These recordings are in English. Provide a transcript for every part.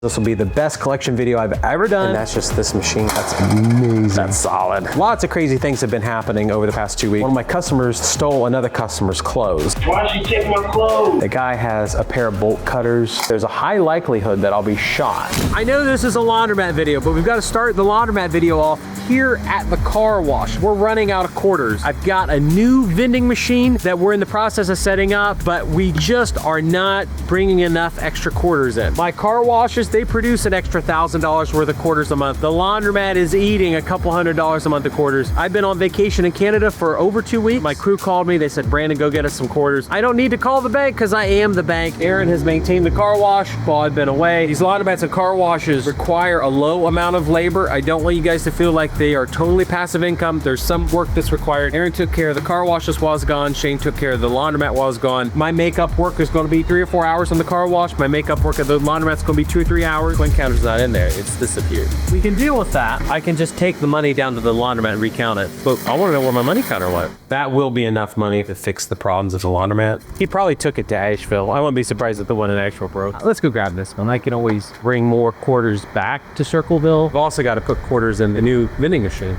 This will be the best collection video I've ever done. And that's just this machine. That's amazing. That's solid. Lots of crazy things have been happening over the past 2 weeks. One of my customers stole another customer's clothes. Why'd she take my clothes? The guy has a pair of bolt cutters. There's a high likelihood that I'll be shot. I know this is a laundromat video, but we've got to start the laundromat video off here at the car wash. We're running out of quarters. I've got a new vending machine that we're in the process of setting up, but we just are not bringing enough extra quarters in. My car washes, they produce an extra $1,000 worth of quarters a month. The laundromat is eating a couple $100s a month of quarters. I've been on vacation in Canada for over 2 weeks. My crew called me. They said, Brandon, go get us some quarters. I don't need to call the bank because I am the bank. Aaron has maintained the car wash while I've been away. These laundromats and car washes require a low amount of labor. I don't want you guys to feel like they are totally passive income. There's some work that's required. Aaron took care of the car washes while I was gone. Shane took care of the laundromat while I was gone. My makeup work is going to be 3 or 4 hours on the car wash. My makeup work at the laundromat's going to be 2 or 3 hours. Coin counter's not in there. It's disappeared. We can deal with that. I can just take the money down to the laundromat and recount it. But I want to know where my money counter went. That will be enough money to fix the problems at the laundromat. He probably took it to Asheville. I wouldn't be surprised if the one in Asheville broke. Let's go grab this one. I can always bring more quarters back to Circleville. I've also got to put quarters in the new vending machine.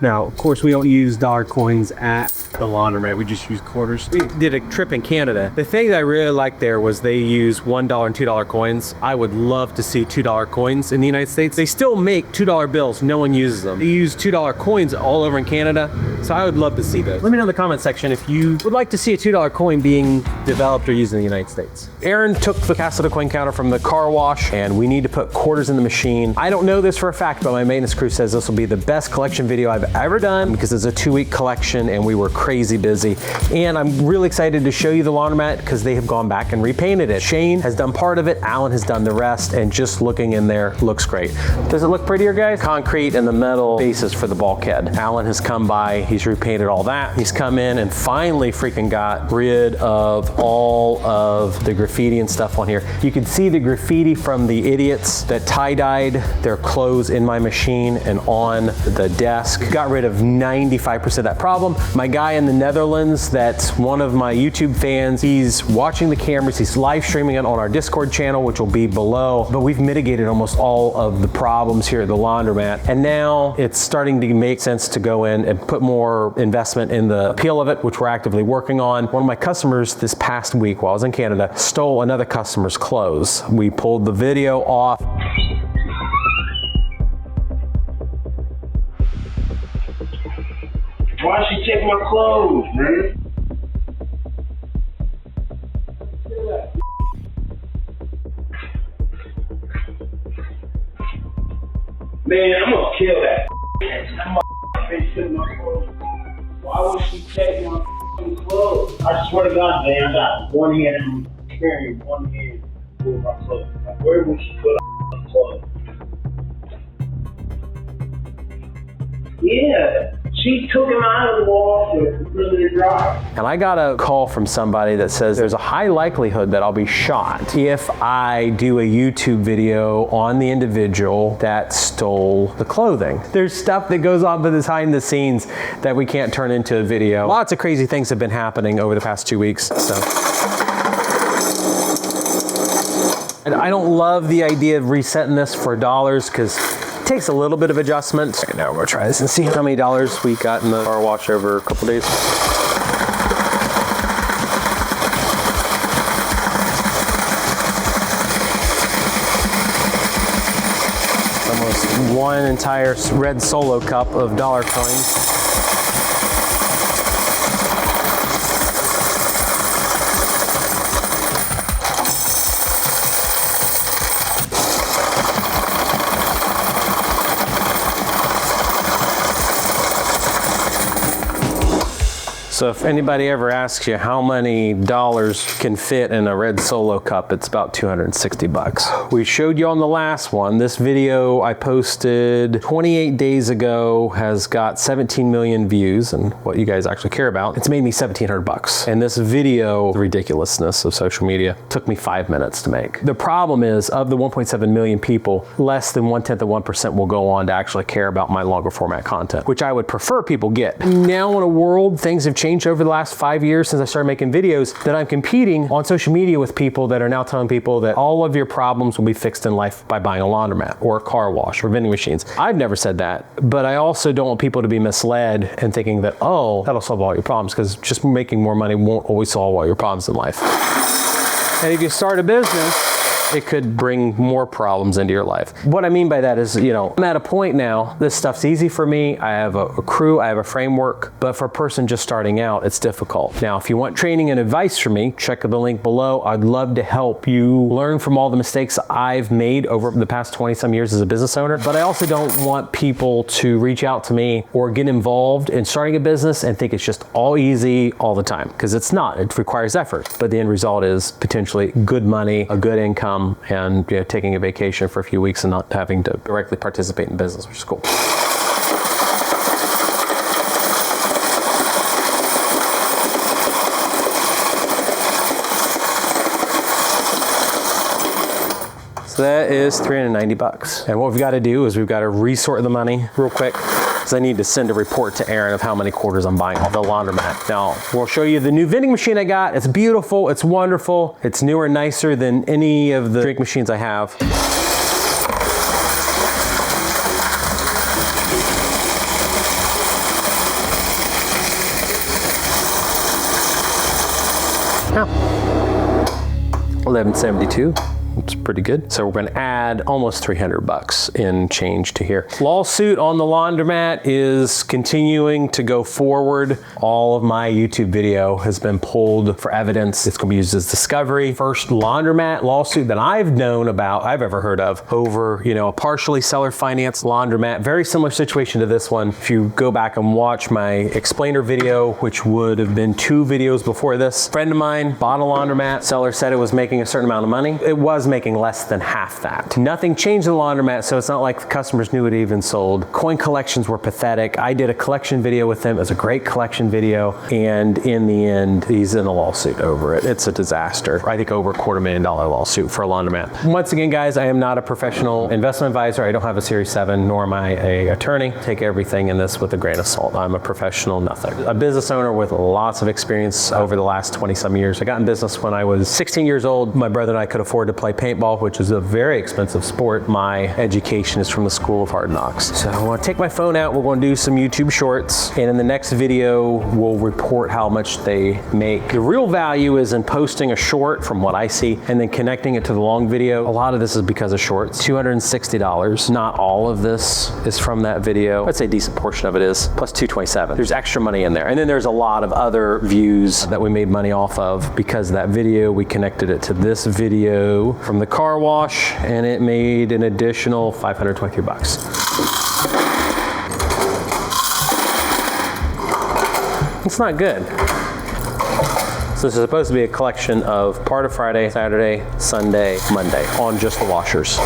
Now, of course, we don't use dollar coins at the laundromat. We just use quarters. We did a trip in Canada. The thing that I really liked there was they use $1 and $2 coins. I would love to see $2 coins in the United States. They still make $2 bills. No one uses them. They use $2 coins all over in Canada. So I would love to see those. Let me know in the comment section if you would like to see a $2 coin being developed or used in the United States. Aaron took the Castle coin counter from the car wash and we need to put quarters in the machine. I don't know this for a fact, but my maintenance crew says this will be the best collection video I've ever done because it's a 2-week collection and we were crazy busy. And I'm really excited to show you the laundromat because they have gone back and repainted it. Shane has done part of it, Alan has done the rest, and just looking in there looks great. Does it look prettier, guys? Concrete and the metal bases for the bulkhead. Alan has come by, he's repainted all that. He's come in and finally freaking got rid of all of the graffiti and stuff on here. You can see the graffiti from the idiots that tie-dyed their clothes in my machine and on the desk. Got rid of 95% of that problem. My guy in the Netherlands, that's one of my YouTube fans, he's watching the cameras, he's live streaming it on our Discord channel, which will be below, but we've mitigated almost all of the problems here at the laundromat. And now it's starting to make sense to go in and put more investment in the appeal of it, which we're actively working on. One of my customers this past week while I was in Canada stole another customer's clothes. We pulled the video off. Why'd she take my clothes, man? Man, I'm gonna kill that. Bitch took my clothes. Why would she take my clothes? I swear to God, man, I got one hand and I'm carrying one hand with my clothes. Like, where would she put my clothes? Yeah. She took him out of the wall to really dry. And I got a call from somebody that says there's a high likelihood that I'll be shot if I do a YouTube video on the individual that stole the clothing. There's stuff that goes on behind the scenes that we can't turn into a video. Lots of crazy things have been happening over the past 2 weeks. So. And I don't love the idea of resetting this for dollars because takes a little bit of adjustment. Okay, now we're gonna try this and see how many dollars we got in the car wash over a couple days. Almost one entire red Solo cup of dollar coins. So if anybody ever asks you how many dollars can fit in a red Solo cup, it's about 260 bucks. We showed you on the last one. This video I posted 28 days ago has got 17 million views, and what you guys actually care about. It's made me 1,700 bucks. And this video, the ridiculousness of social media, took me 5 minutes to make. The problem is, of the 1.7 million people, less than 1/10 of 1% will go on to actually care about my longer format content, which I would prefer people get. Now in a world, things have changed changed over the last 5 years since I started making videos, that I'm competing on social media with people that are now telling people that all of your problems will be fixed in life by buying a laundromat or a car wash or vending machines. I've never said that, but I also don't want people to be misled and thinking that, oh, that'll solve all your problems, because just making more money won't always solve all your problems in life. And if you start a business, it could bring more problems into your life. What I mean by that is, you know, I'm at a point now, this stuff's easy for me. I have a crew, I have a framework, but for a person just starting out, it's difficult. Now, if you want training and advice from me, check the link below. I'd love to help you learn from all the mistakes I've made over the past 20 some years as a business owner. But I also don't want people to reach out to me or get involved in starting a business and think it's just all easy all the time, because it's not. It requires effort, but the end result is potentially good money, a good income, and taking a vacation for a few weeks and not having to directly participate in business, which is cool. So that is $390. And what we've got to do is we've got to resort the money real quick, because I need to send a report to Aaron of how many quarters I'm buying off the laundromat. Now, we'll show you the new vending machine I got. It's beautiful, it's wonderful. It's newer and nicer than any of the drink machines I have. $11.72. It's pretty good. So we're going to add almost $300 in change to here. Lawsuit on the laundromat is continuing to go forward. All of my YouTube video has been pulled for evidence. It's going to be used as discovery. First laundromat lawsuit that I've known about, I've ever heard of, over, you know, a partially seller financed laundromat. Very similar situation to this one. If you go back and watch my explainer video, which would have been 2 videos before this, a friend of mine bought a laundromat. Seller said it was making a certain amount of money. It was making less than half that. Nothing changed in the laundromat, so it's not like the customers knew it even sold. Coin collections were pathetic. I did a collection video with him. It was a great collection video, and in the end, he's in a lawsuit over it. It's a disaster. I think over $250,000 lawsuit for a laundromat. Once again, guys, I am not a professional investment advisor. I don't have a Series 7, nor am I an attorney. Take everything in this with a grain of salt. I'm a professional nothing. A business owner with lots of experience over the last 20 some years. I got in business when I was 16 years old. My brother and I could afford to play paintball, which is a very expensive sport. My education is from the School of Hard Knocks. So I want to take my phone out. We're going to do some YouTube shorts, and in the next video, we'll report how much they make. The real value is in posting a short, from what I see, and then connecting it to the long video. A lot of this is because of shorts. $260. Not all of this is from that video. I'd say a decent portion of it is, plus $227. There's extra money in there. And then there's a lot of other views that we made money off of because of that video. We connected it to this video from the car wash, and it made an additional $523. It's not good. So this is supposed to be a collection of part of Friday, Saturday, Sunday, Monday on just the washers.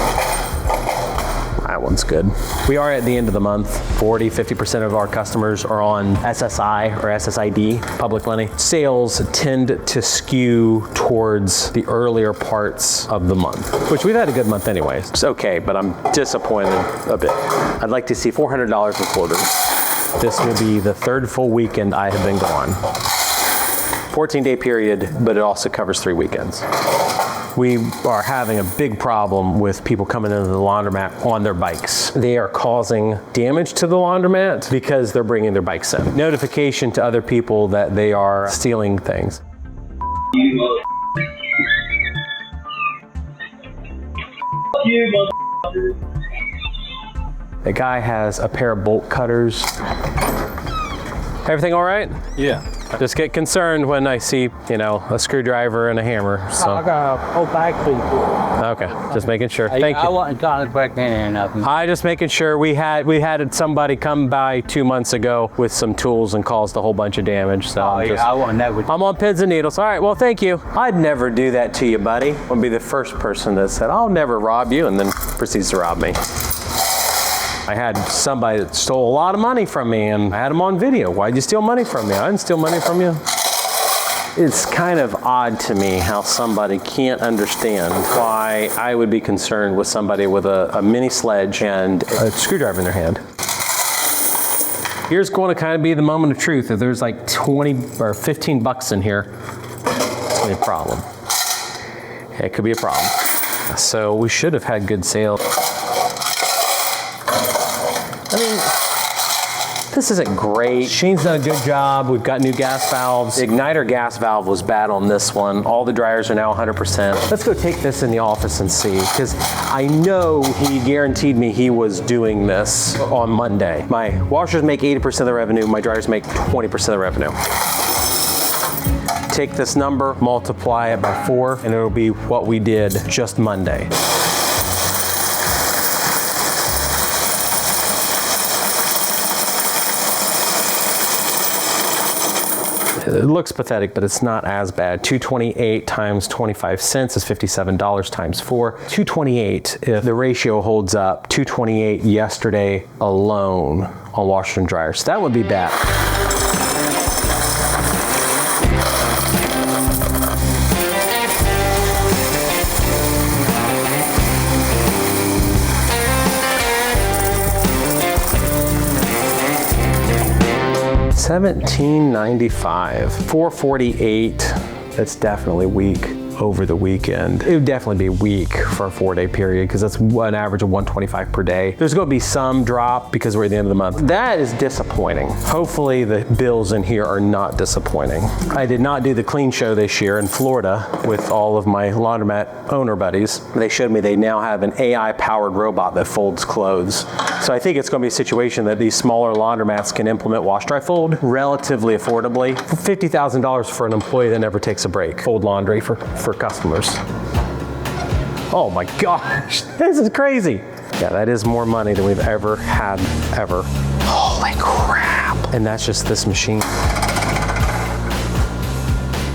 That one's good. We are at the end of the month. 40-50% of our customers are on SSI or SSID, public money. Sales tend to skew towards the earlier parts of the month, which we've had a good month anyways. It's okay, but I'm disappointed a bit. I'd like to see $400 in quarters. This will be the 3rd full weekend I have been gone. 14-day period, but it also covers 3 weekends. We are having a big problem with people coming into the laundromat on their bikes. They are causing damage to the laundromat because they're bringing their bikes in. Notification to other people that they are stealing things. The guy has a pair of bolt cutters. Everything all right? Yeah. Just get concerned when I see, you know, a screwdriver and a hammer. So. I got a whole bag full. Okay, just making sure. Thank you. I wasn't trying to break in or nothing. I just making sure. We had somebody come by 2 months ago with some tools and caused a whole bunch of damage. So I wouldn't never. I'm on pins and needles. All right, well, thank you. I'd never do that to you, buddy. I'll be the first person that said, I'll never rob you, and then proceeds to rob me. I had somebody that stole a lot of money from me, and I had them on video. Why'd you steal money from me? I didn't steal money from you. It's kind of odd to me how somebody can't understand why I would be concerned with somebody with a mini sledge and a screwdriver in their hand. Here's going to kind of be the moment of truth. If there's like 20 or 15 bucks in here, it's going to be a problem. It could be a problem. So we should have had good sales. I mean, this isn't great. Shane's done a good job. We've got new gas valves. The igniter gas valve was bad on this one. All the dryers are now 100%. Let's go take this in the office and see, because I know he guaranteed me he was doing this on Monday. My washers make 80% of the revenue. My dryers make 20% of the revenue. Take this number, multiply it by 4, and it'll be what we did just Monday. It looks pathetic, but it's not as bad. 228 times 25 cents is $57 times 4. 228, if the ratio holds up, 228 yesterday alone on washers and dryers. So that would be bad. $17.95, $4.48. That's definitely weak over the weekend. It would definitely be weak for a 4-day period because that's an average of $125 per day. There's going to be some drop because we're at the end of the month. That is disappointing. Hopefully the bills in here are not disappointing. I did not do the clean show this year in Florida with all of my laundromat owner buddies. They showed me they now have an AI powered robot that folds clothes. So I think it's going to be a situation that these smaller laundromats can implement wash, dry, fold relatively affordably. $50,000 for an employee that never takes a break. Fold laundry for customers. Oh my gosh, this is crazy. Yeah, that is more money than we've ever had, ever. Holy crap. And that's just this machine.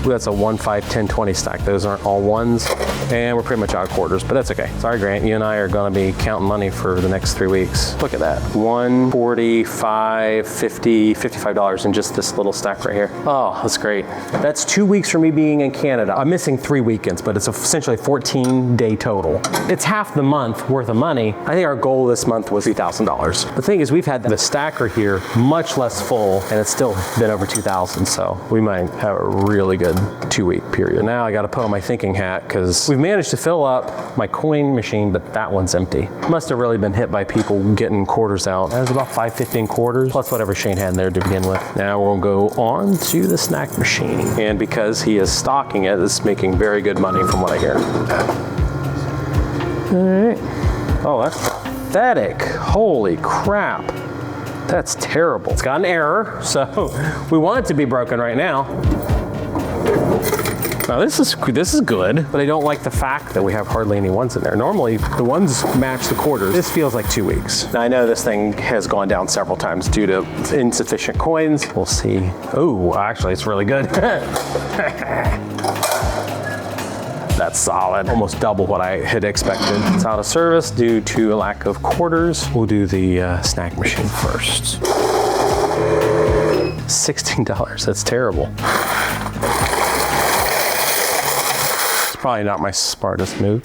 That's a 1, 5, 10, 20 stack. Those aren't all ones. And we're pretty much out of quarters, but that's okay. Sorry, Grant, you and I are gonna be counting money for the next 3 weeks. Look at that, $145, $50, $55 in just this little stack right here. Oh, that's great. That's 2 weeks for me being in Canada. I'm missing 3 weekends, but it's essentially a 14-day total. It's half the month worth of money. I think our goal this month was $3,000. The thing is, we've had the stacker here much less full, and it's still been over 2,000, so we might have a really good 2-week period. Now I gotta put on my thinking hat, because we've managed to fill up my coin machine, but that one's empty. Must have really been hit by people getting quarters out. That was about 5.15 quarters, plus whatever Shane had in there to begin with. Now we'll go on to the snack machine. And because he is stocking it, it's making very good money from what I hear. All right. Oh, that's pathetic. Holy crap. That's terrible. It's got an error, so we want it to be broken right now. Now this is good, but I don't like the fact that we have hardly any ones in there. Normally the ones match the quarters. This feels like 2 weeks. Now I know this thing has gone down several times due to insufficient coins. We'll see. Oh, actually it's really good. That's solid. Almost double what I had expected. It's out of service due to a lack of quarters. We'll do the snack machine first. $16, that's terrible. Probably not my smartest move.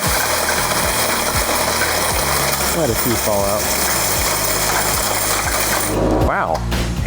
Let a few fall out. Wow,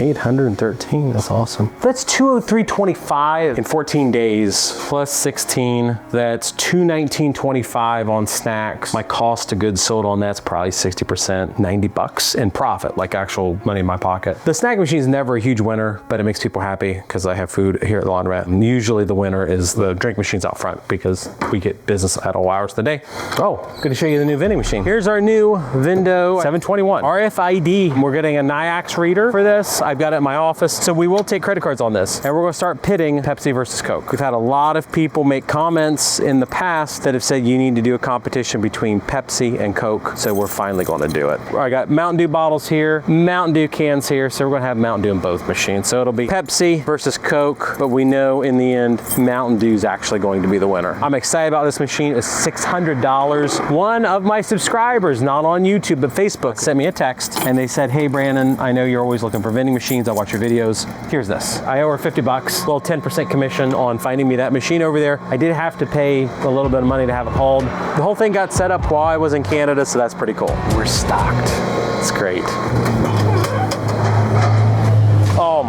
813, that's awesome. That's 203.25 in 14 days, plus 16. That's 219.25 on snacks. My cost of goods sold on that's probably 60%, 90 bucks in profit, like actual money in my pocket. The snack machine is never a huge winner, but it makes people happy because I have food here at the laundromat. And usually the winner is the drink machines out front because we get business at all hours of the day. Oh, good to show you the new vending machine. Here's our new Vendo 721 RFID. We're getting a NIAX reader for this. I've got it in my office, so we will take credit cards on this, and we're going to start pitting Pepsi versus Coke. We've had a lot of people make comments in the past that have said you need to do a competition between Pepsi and Coke, so we're finally going to do it. I got Mountain Dew bottles here, Mountain Dew cans here, so we're going to have Mountain Dew in both machines. So it'll be Pepsi versus Coke, but we know in the end Mountain Dew is actually going to be the winner. I'm excited about this machine. It's $600. One of my subscribers, not on YouTube but Facebook, sent me a text and they said, hey Brandon, I know you're always looking for vending machines. I watch your videos. Here's this. I owe her 50 bucks, well 10% commission on finding me that machine over there. I did have to pay a little bit of money to have it hauled. The whole thing got set up while I was in Canada, so that's pretty cool. We're stocked. It's great.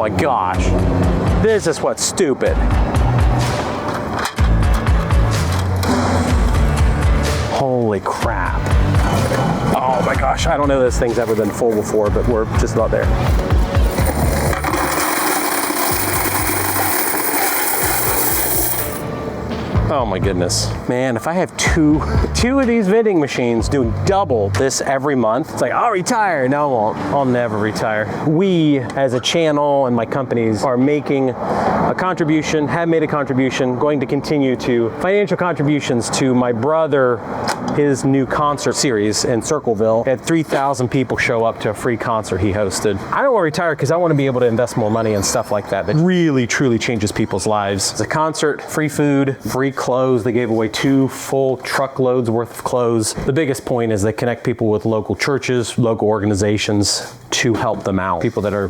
my gosh. This is what's stupid. Holy crap. Oh my gosh, I don't know this thing's ever been full before, but we're just about there. Oh my goodness. Man, if I have two of these vending machines doing double this every month, it's like, I'll retire. No, I won't. I'll never retire. We, as a channel and my companies, are making a contribution, have made a contribution, going to continue to financial contributions to my brother, his new concert series in Circleville. Had 3,000 people show up to a free concert he hosted. I don't want to retire because I want to be able to invest more money in stuff like that that really, truly changes people's lives. It's a concert, free food, free clothes. They gave away 2 full truckloads worth of clothes. The biggest point is they connect people with local churches, local organizations to help them out. People that are,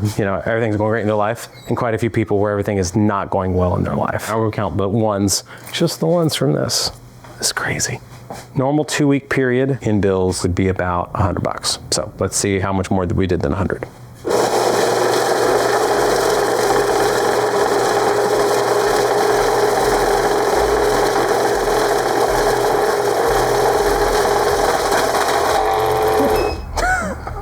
everything's going great in their life, and quite a few people where everything is not going well in their life. I will count the ones, just the ones from this. It's crazy. Normal 2-week period in bills would be about $100. So let's see how much more we did than 100.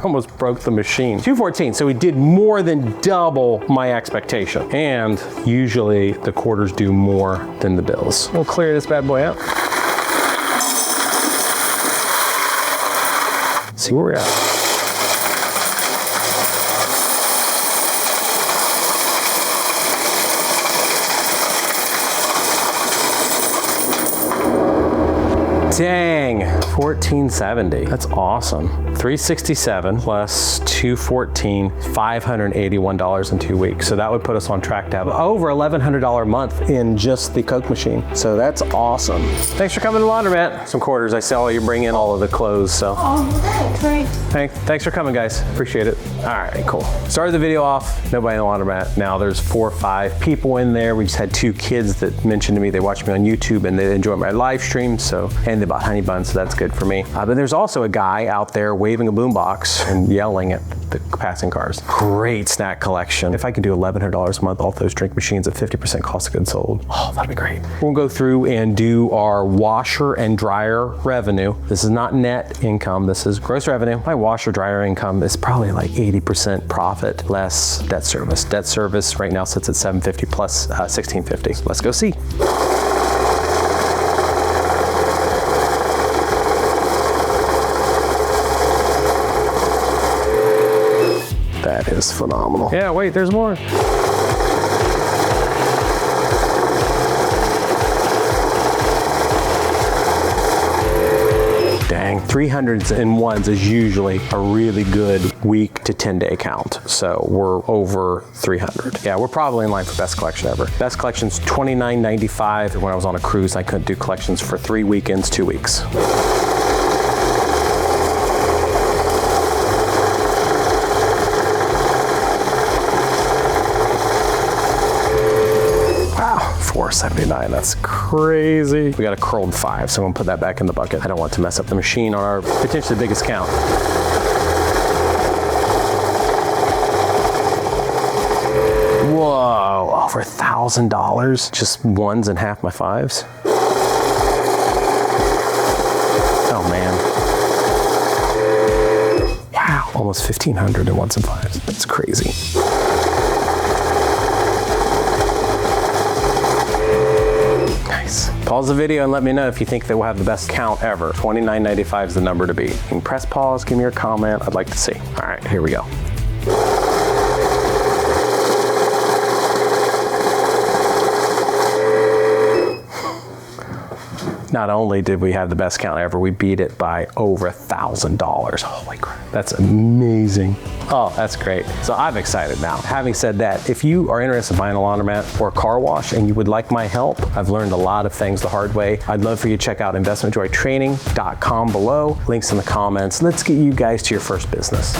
Almost broke the machine. 214, so we did more than double my expectation. And usually the quarters do more than the bills. We'll clear this bad boy out. See where we're at. Dang, 1470. That's awesome. 367 plus 214, $581 in 2 weeks. So that would put us on track to have over $1,100 a month in just the Coke machine. So that's awesome. Thanks for coming to Laundromat. Some quarters. I saw you bring in all of the clothes. So. Oh, thanks. Thanks for coming, guys. Appreciate it. All right, cool. Started the video off. Nobody in the Laundromat. Now there's 4 or 5 people in there. We just had 2 kids that mentioned to me they watch me on YouTube and they enjoy my live stream. So, and they bought honey buns, so that's good for me. But there's also a guy out there waving a boombox and yelling at the passing cars. Great snack collection. If I can do $1,100 a month off those drink machines at 50% cost of goods sold, oh, that'd be great. We'll go through and do our washer and dryer revenue. This is not net income, this is gross revenue. My washer dryer income is probably like 80% profit less debt service. Debt service right now sits at $750 plus $1,650. So let's go see. That is phenomenal. Yeah, wait, there's more. Dang, 301s is usually a really good week to 10-day count. So we're over 300. Yeah, we're probably in line for best collection ever. Best collection's $29.95. When I was on a cruise, I couldn't do collections for 3 weekends, 2 weeks. $4.79, that's crazy. We got a curled 5, so I'm gonna put that back in the bucket. I don't want to mess up the machine on our potentially biggest count. Whoa, over $1,000, just 1s and half my 5s. Oh man. Wow, almost 1,500 in 1s and 5s. That's crazy. Nice. Pause the video and let me know if you think that we'll have the best count ever. $29.95 is the number to beat. You can press pause, give me your comment. I'd like to see. All right, here we go. Not only did we have the best count ever, we beat it by over $1,000. Holy crap, that's amazing. Oh, that's great. So I'm excited now. Having said that, if you are interested in buying a laundromat or a car wash and you would like my help, I've learned a lot of things the hard way. I'd love for you to check out investmentjoytraining.com below. Links in the comments. Let's get you guys to your first business.